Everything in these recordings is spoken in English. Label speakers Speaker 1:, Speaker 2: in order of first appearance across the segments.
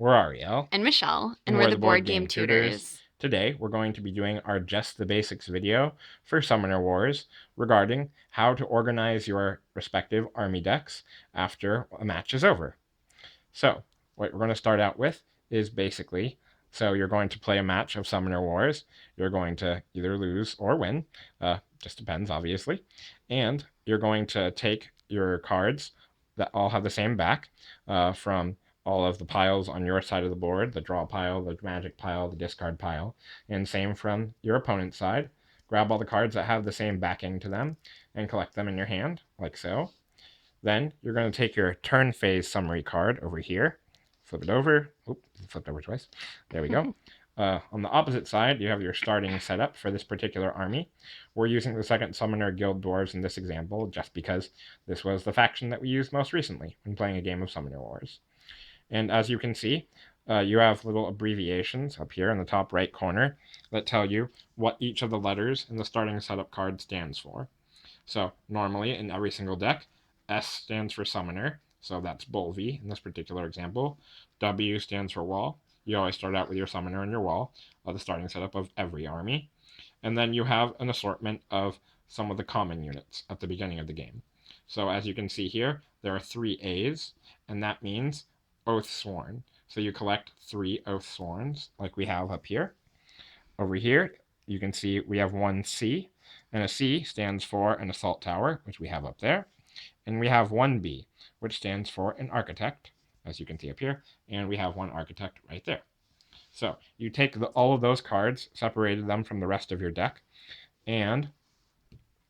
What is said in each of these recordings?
Speaker 1: We're Ariel.
Speaker 2: And Michelle,
Speaker 1: And
Speaker 2: and
Speaker 1: we're
Speaker 2: we're
Speaker 1: the
Speaker 2: the
Speaker 1: Board
Speaker 2: Board
Speaker 1: Game
Speaker 2: Game
Speaker 1: Tutors.
Speaker 2: Tutors.
Speaker 1: Today, we're going to be doing our Just the Basics video for Summoner Wars regarding how to organize your respective army decks after a match is over. So, what we're going to start out with is basically, so you're going to play a match of Summoner Wars. You're going to either lose or win, just depends, obviously. And you're going to take your cards that all have the same back from all of the piles on your side of the board, the draw pile, the magic pile, the discard pile, and same from your opponent's side. Grab all the cards that have the same backing to them and collect them in your hand, like so. Then you're going to take your turn phase summary card over here, flip it over. Oop, flipped over twice. There we go. On the opposite side, you have your starting setup for this particular army. We're using the Second Summoner Guild Dwarves in this example just because this was the faction that we used most recently when playing a game of Summoner Wars. And as you can see, you have little abbreviations up here in the top right corner that tell you what each of the letters in the starting setup card stands for. So normally in every single deck, S stands for Summoner, so that's Bolvi in this particular example. W stands for Wall. You always start out with your Summoner and your Wall, the starting setup of every army. And then you have an assortment of some of the common units at the beginning of the game. So as you can see here, there are 3 A's, and that means Oath Sworn. So you collect 3 Oath Sworns, like we have up here. Over here, you can see we have 1 C, and a C stands for an Assault Tower, which we have up there. And we have 1 B, which stands for an Architect, as you can see up here, and we have 1 Architect right there. So you take all of those cards, separated them from the rest of your deck, and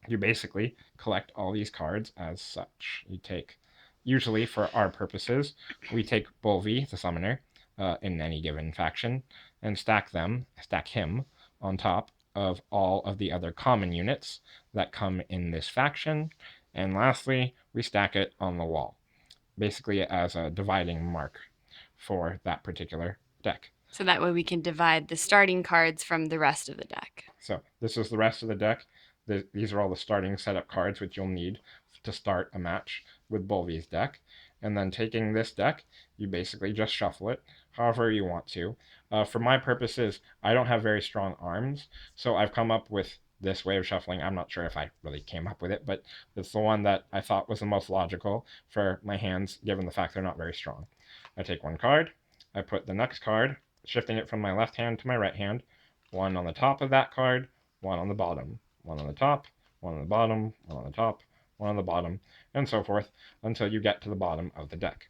Speaker 1: you basically collect all these cards as such. You take, usually for our purposes, we take Bolvi, the Summoner, in any given faction, and stack him on top of all of the other common units that come in this faction. And lastly, we stack it on the wall, basically as a dividing mark for that particular deck.
Speaker 2: So that way we can divide the starting cards from the rest of the deck.
Speaker 1: So this is the rest of the deck. These are all the starting setup cards which you'll need to start a match with Bolvi's deck. And then taking this deck, you basically just shuffle it however you want to. For my purposes, I don't have very strong arms, so I've come up with this way of shuffling. I'm not sure if I really came up with it, but it's the one that I thought was the most logical for my hands, given the fact they're not very strong. I take 1 card, I put the next card, shifting it from my left hand to my right hand, 1 on the top of that card, 1 on the bottom, 1 on the top, 1 on the bottom, 1 on the top, 1 on the bottom, and so forth until you get to the bottom of the deck.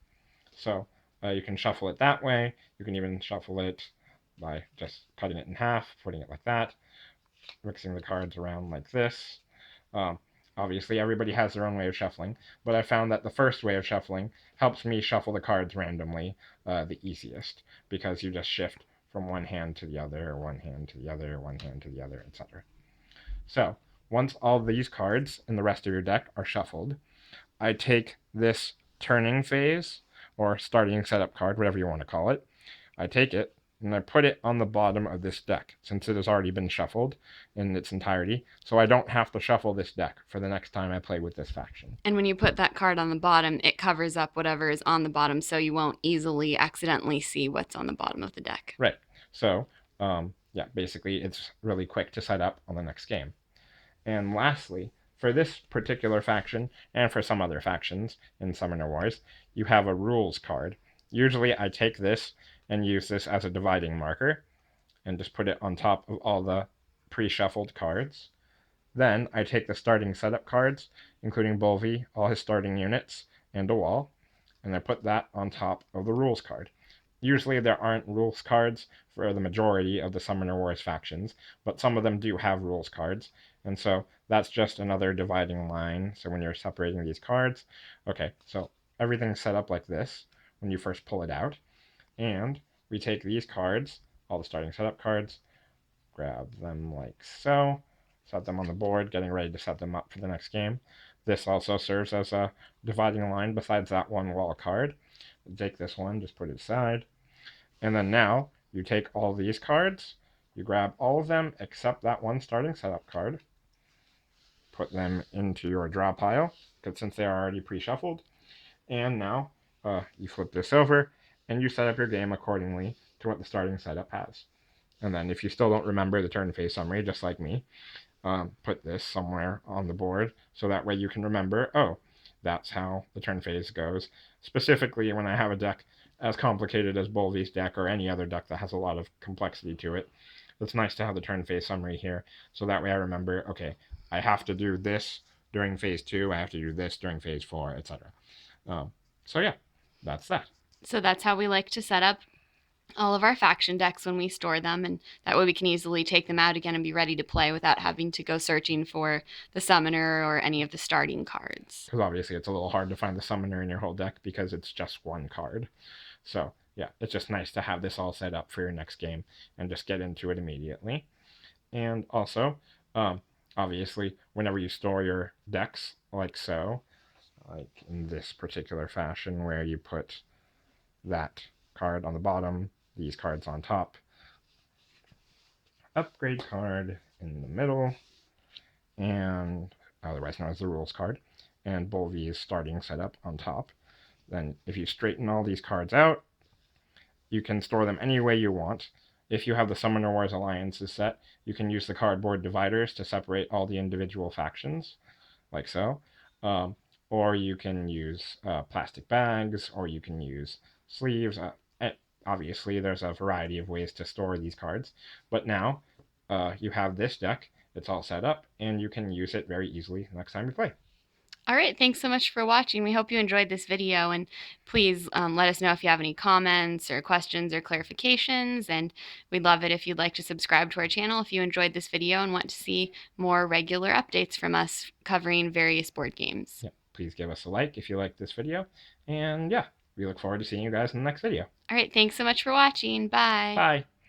Speaker 1: So you can shuffle it that way. You can even shuffle it by just cutting it in half, putting it like that, mixing the cards around like this. Um, Obviously, everybody has their own way of shuffling, but I found that the first way of shuffling helps me shuffle the cards randomly the easiest, because you just shift from one hand to the other, one hand to the other, one hand to the other, etc. So, once all these cards in the rest of your deck are shuffled, I take this turning phase, or starting setup card, whatever you want to call it. I take it, and I put it on the bottom of this deck, since it has already been shuffled in its entirety, so I don't have to shuffle this deck for the next time I play with this faction.
Speaker 2: And when you put that card on the bottom, it covers up whatever is on the bottom, so you won't easily accidentally see what's on the bottom of the deck.
Speaker 1: Right. So, yeah, basically it's really quick to set up on the next game. And lastly, for this particular faction, and for some other factions in Summoner Wars, you have a rules card. Usually I take this and use this as a dividing marker, and just put it on top of all the pre-shuffled cards. Then I take the starting setup cards, including Bolvi, all his starting units, and a wall, and I put that on top of the rules card. Usually there aren't rules cards for the majority of the Summoner Wars factions, but some of them do have rules cards, and so that's just another dividing line. So when you're separating these cards, okay, so everything's set up like this when you first pull it out, and we take these cards, all the starting setup cards, grab them like so, set them on the board, getting ready to set them up for the next game. This also serves as a dividing line besides that one wall card. Take this one, just put it aside. And then now, you take all these cards, you grab all of them except that one starting setup card, put them into your draw pile, because since they are already pre-shuffled, and now you flip this over, and you set up your game accordingly to what the starting setup has. And then if you still don't remember the turn phase summary, just like me, put this somewhere on the board so that way you can remember, oh, that's how the turn phase goes. Specifically, when I have a deck as complicated as Bolvi's deck or any other deck that has a lot of complexity to it, it's nice to have the turn phase summary here so that way I remember, okay, I have to do this during phase 2, I have to do this during phase 4, etc. So yeah, that's that.
Speaker 2: So that's how we like to set up all of our faction decks when we store them, and that way we can easily take them out again and be ready to play without having to go searching for the summoner or any of the starting cards.
Speaker 1: Because obviously it's a little hard to find the summoner in your whole deck because it's just one card. So yeah, it's just nice to have this all set up for your next game and just get into it immediately. And also, obviously, whenever you store your decks like so, like in this particular fashion where you put that card on the bottom, these cards on top, upgrade card in the middle, and otherwise known as the rules card, and Bolvi's starting setup on top. Then if you straighten all these cards out, you can store them any way you want. If you have the Summoner Wars Alliances set, you can use the cardboard dividers to separate all the individual factions, like so. Um, or you can use plastic bags, or you can use sleeves. Obviously, there's a variety of ways to store these cards, but now you have this deck, it's all set up, and you can use it very easily next time you play.
Speaker 2: All right, thanks so much for watching. We hope you enjoyed this video, and please let us know if you have any comments or questions or clarifications, and we'd love it if you'd like to subscribe to our channel if you enjoyed this video and want to see more regular updates from us covering various board games.
Speaker 1: Yeah, please give us a like if you liked this video, and yeah, we look forward to seeing you guys in the next video.
Speaker 2: All right, thanks so much for watching. Bye.
Speaker 1: Bye!